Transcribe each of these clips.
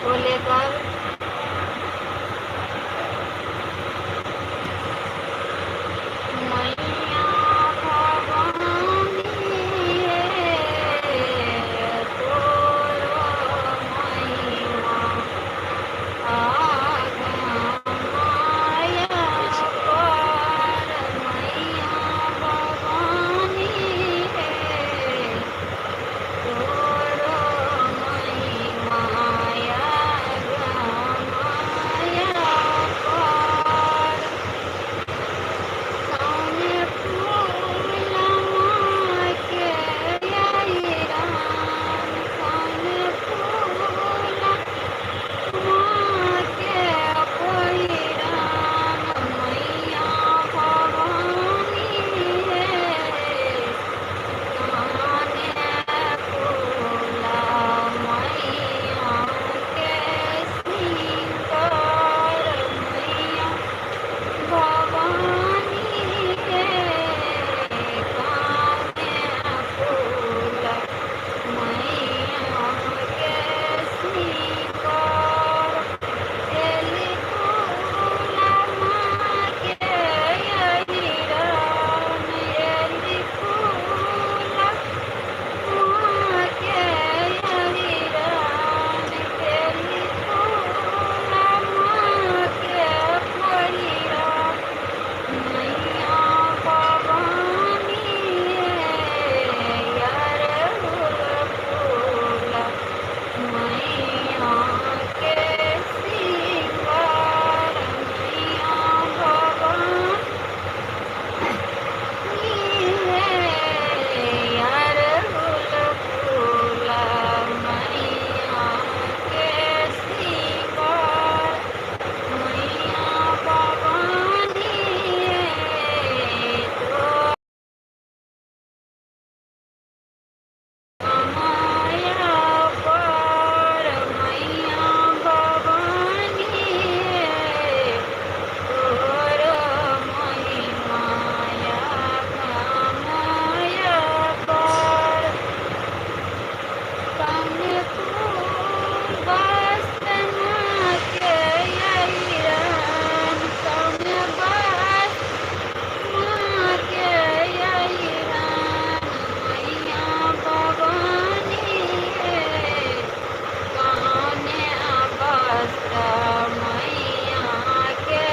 को लेकर मैया भवानी है तोरो महिमा आगमाया पार मैया भवानी है तोरो महिमाया गमाया पार कौने फूलमा के आई राम कौने फूलमा के पहिरान मैया भवानी है काने फूला मैया के सिंगार मैया भवानी है काने फूला मैया के सिंगार एली फूला माँ के यही रान एली फूला माँ के यही रान एली फूला माँ के परिरान मैया भवानी है यार फूला मैया के सिंगार मैया भवानी है यार फूला मैया के सिंगार मैया भवानी है तो माया पर मैया भवानी है तोरो महिमाया माया पर कौने फूल बसना के यही रान कौने बसना के यही रान मैया भवानी है कौने अबस्त्र मैया के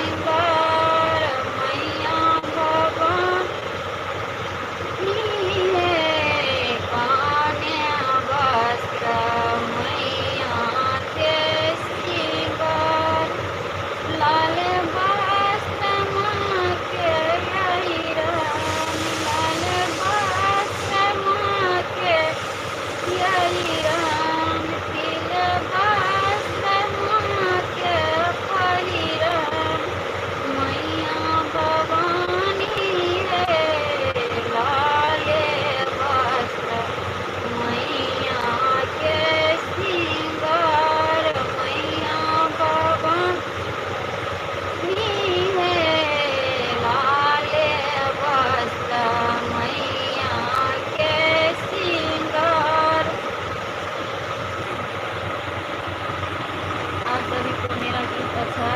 सिंगार मैया भवानी है काने अबस्त्र मैया के सिंगार लाल बस्त्र माँ के यही रान लाल बस्त्र माँ के यही रान तिल बस्त्र माँ के परिरान मैया भवानी है लाले वस्त्र मैया के सिंगार मैया भवानी है लाले वस्त्र मैया के सिंगार आप सभी को मेरा गीत अच्छा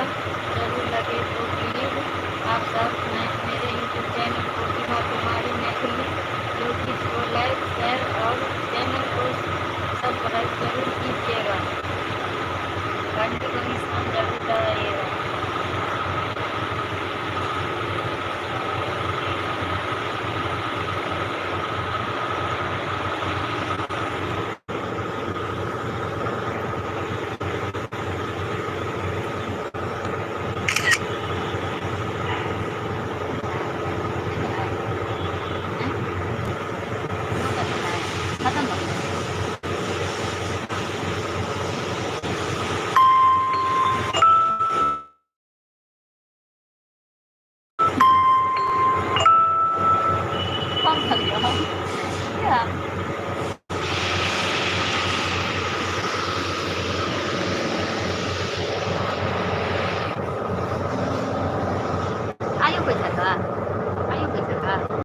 जरूर लगे तो प्लीज़ आप सब मेरे यूट्यूब चैनल प्रतिभा कुमारी मैथिली यूट्यूब को लाइक शेयर और चैनल को सब्सक्राइब जरूर कीजिएगा घंटे का निशान जरूर दबाइएगा खत्म हो गया कम कर दिया क्या